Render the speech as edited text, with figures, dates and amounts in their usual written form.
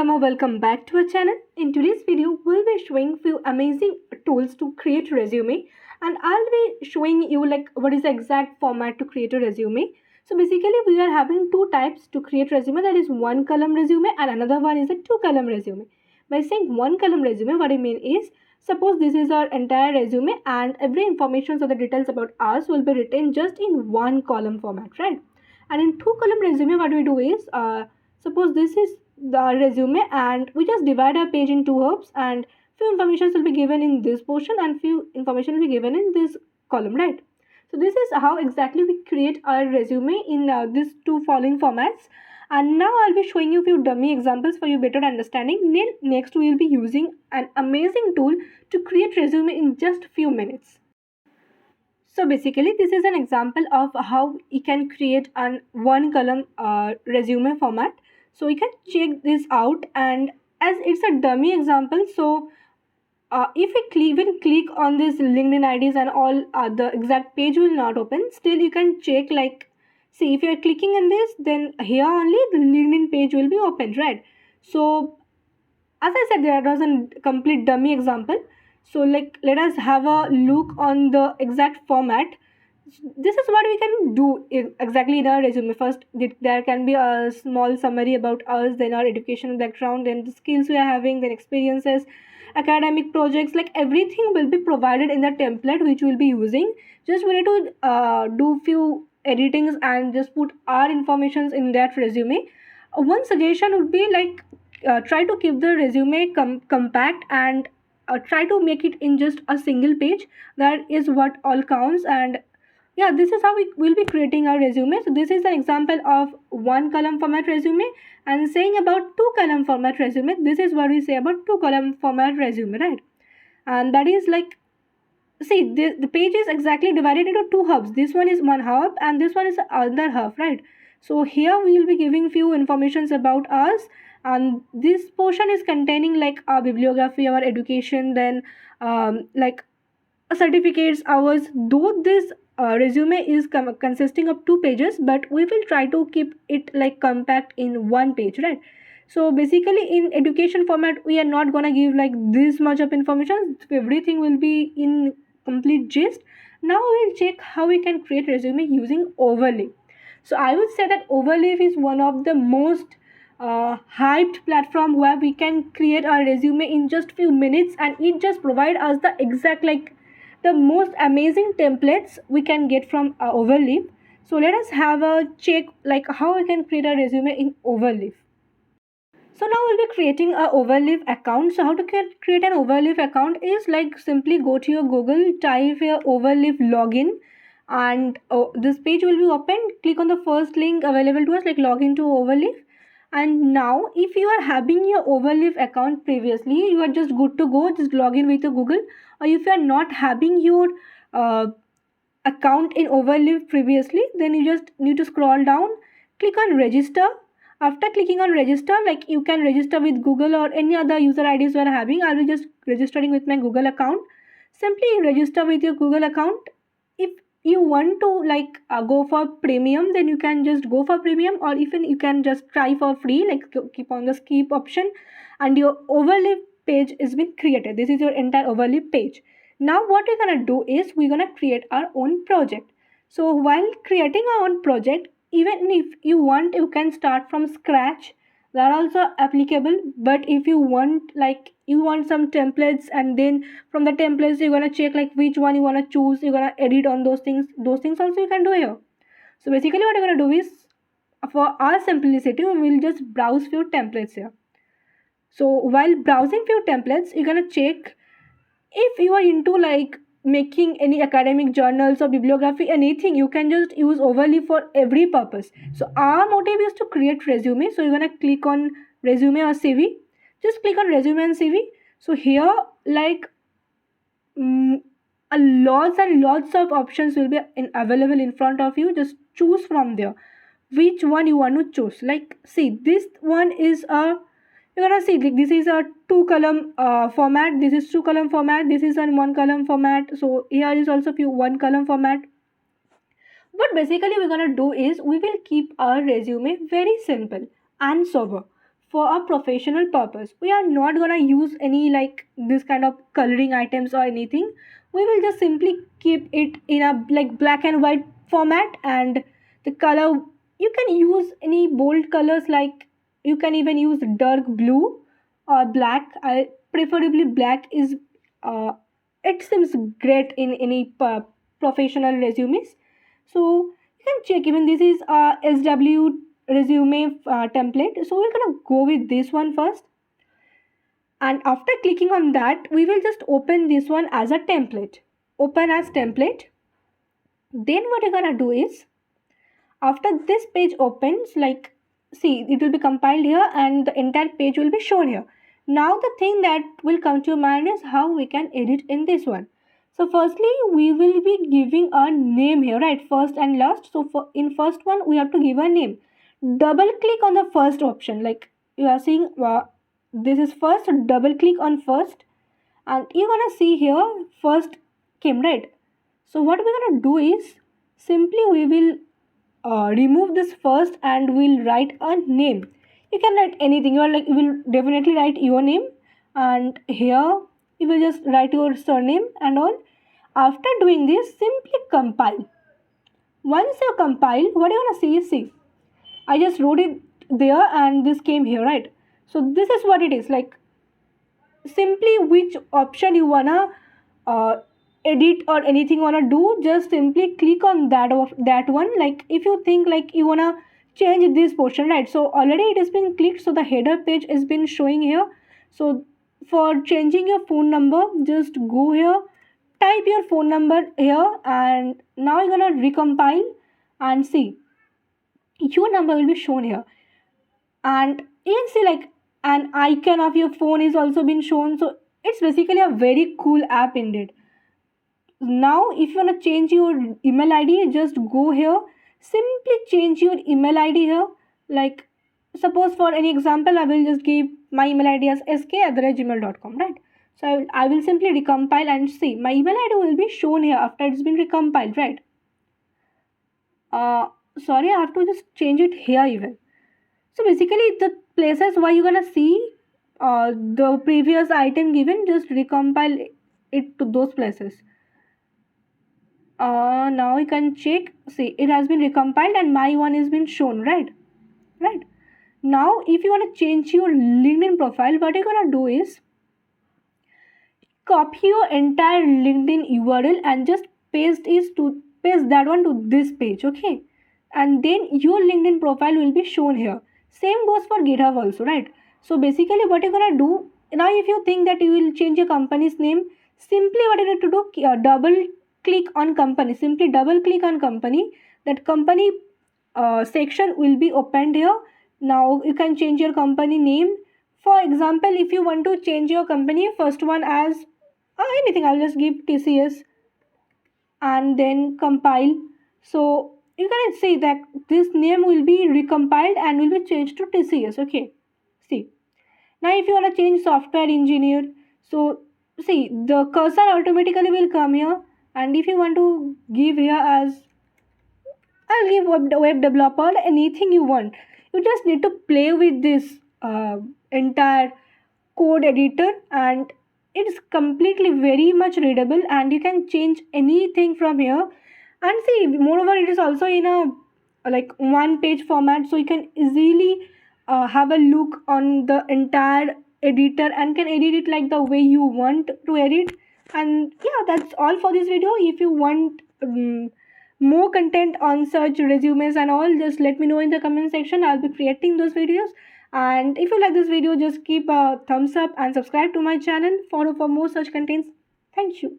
everyone, welcome back to our channel. In today's video, we'll be showing few amazing tools to create resume, and I'll be showing you like what is the exact format to create a resume. So basically we are having two types to create resume, that is one column resume and another one is a two column resume. By saying one column resume, what I mean is, suppose this is our entire resume and every information or the details about us will be written just in one column format, right? And in two column resume, what we do is, suppose this is the resume and we just divide our page in two herbs, and few information will be given in this portion and few information will be given in this column, right? So this is how exactly we create our resume in these two following formats. And now I'll be showing you few dummy examples for your better understanding. Next we will be using an amazing tool to create resume in just few minutes. So basically this is an example of how you can create an one column resume format. So you can check this out, and as it's a dummy example, so if we even click on this LinkedIn IDs and all, the exact page will not open. Still you can check, like, see, if you are clicking on this, then here only the LinkedIn page will be opened, right? So as I said, there was a complete dummy example. So like, let us have a look on the exact format. This is what we can do exactly in our resume. First, there can be a small summary about us, then our educational background, then the skills we are having, then experiences, academic projects, like everything will be provided in the template which we'll be using. Just we need to do few editings and just put our informations in that resume. One suggestion would be like, try to keep the resume compact and try to make it in just a single page. That is what all counts. And yeah, this is how we will be creating our resume. So this is an example of one column format resume. And saying about two column format resume, this is what we say about two column format resume, right? And that is like, see, the page is exactly divided into two hubs. This one is one hub and this one is another hub, right? So here we will be giving few informations about us, and this portion is containing like our bibliography, our education, then like certificates, hours. Though this resume is consisting of two pages, but we will try to keep it like compact in one page, right? So basically in education format, we are not gonna give like this much of information. Everything will be in complete gist. Now we'll check how we can create resume using Overleaf. So I would say that Overleaf is one of the most hyped platform where we can create our resume in just few minutes, and it just provide us the exact, like, the most amazing templates we can get from Overleaf. So let us have a check like how we can create a resume in Overleaf. So now we'll be creating a Overleaf account. So how to create an Overleaf account is like, simply go to your Google, type your Overleaf login, and this page will be opened. Click on the first link available to us, like login to Overleaf. And now if you are having your Overleaf account previously, you are just good to go. Just log in with your Google. Or if you are not having your account in Overleaf previously, then you just need to scroll down, click on register. After clicking on register, like, you can register with Google or any other user IDs you are having. I'll be just registering with my Google account. Simply register with your Google account. If you want to like go for premium, then you can just go for premium, or even you can just try for free, like keep on the skip option, and your Overleaf page has been created. This is your entire Overleaf page. Now what we're gonna do is, we're gonna create our own project. So while creating our own project, even if you want, you can start from scratch. They are also applicable. But if you want, like, you want some templates, and then from the templates you're gonna check like which one you want to choose, you're gonna edit on those things also you can do here. So basically what you're gonna do is, for our simplicity, we will just browse few templates here. So while browsing few templates, you're gonna check if you are into like making any academic journals or bibliography, anything, you can just use Overleaf for every purpose. So our motive is to create resume. So you're gonna click on resume or CV. Just click on resume and CV. So here, like, a lots and lots of options will be available in front of you. Just choose from there which one you want to choose. Like, see, this one is a, you're gonna see, like, this is a two column format, this is two column format, this is a one column format. So here is also few one column format. What basically we're gonna do is, we will keep our resume very simple and sober. for a professional purpose. We are not gonna use any like this kind of coloring items or anything. We will just simply keep it in a like black and white format, and the color, you can use any bold colors, like you can even use dark blue or black. Preferably black is uh, it seems great in any professional resumes. So you can check, even this is a SW resume template, so we're gonna go with this one first. And after clicking on that, we will just open this one as a template. Open as template. Then what you're gonna do is, after this page opens, like, see, it will be compiled here and the entire page will be shown here. Now the thing that will come to your mind is how we can edit in this one. So firstly, we will be giving a name here, right? First and last. So for in first one, we have to give a name. Double click on the first option, like you are seeing, this is first. So double click on first, and you're gonna see here first came, right? So what we're gonna do is, simply we will remove this first and we'll write a name. You can write anything. You will definitely write your name, and here you will just write your surname and all. After doing this, simply compile. Once you compile, what you're gonna see is, see, I just wrote it there and this came here, right? So this is what it is like. Simply which option you wanna uh, edit or anything wanna do, just simply click on that one. Like if you think like you wanna change this portion, right? So already it has been clicked, so the header page has been showing here. So for changing your phone number, just go here, type your phone number here, and now you're gonna recompile and see your number will be shown here. And you can see like an icon of your phone is also been shown. So it's basically a very cool app indeed. Now if you want to change your email id, just go here, simply change your email id here. Like suppose for any example, I will just give my email id as sk@gmail.com, right? So I will simply recompile and see my email id will be shown here after it's been recompiled, right? Sorry, I have to just change it here even. So basically the places where you're gonna see the previous item given, just recompile it to those places. Now you can check, see, it has been recompiled and my one has been shown, right. Now if you want to change your LinkedIn profile, what you're gonna do is copy your entire LinkedIn URL and just paste that one to this page, okay? And then your LinkedIn profile will be shown here. Same goes for GitHub also, right? So basically what you're gonna do now, if you think that you will change your company's name, simply what you need to do, double click on company. Simply double click on company. That company section will be opened here. Now you can change your company name. For example, if you want to change your company first one as anything, I'll just give TCS and then compile. So you can see that this name will be recompiled and will be changed to TCS, okay? See, now if you want to change software engineer, so see, the cursor automatically will come here. And if you want to give here as, I'll give web developer, anything you want. You just need to play with this entire code editor, and it's completely very much readable, and you can change anything from here. And see, moreover, it is also in a like one page format, so you can easily have a look on the entire editor and can edit it like the way you want to edit. And yeah, that's all for this video. If you want more content on such resumes and all, just let me know in the comment section. I'll be creating those videos. And if you like this video, just keep a thumbs up and subscribe to my channel for more such contents. Thank you.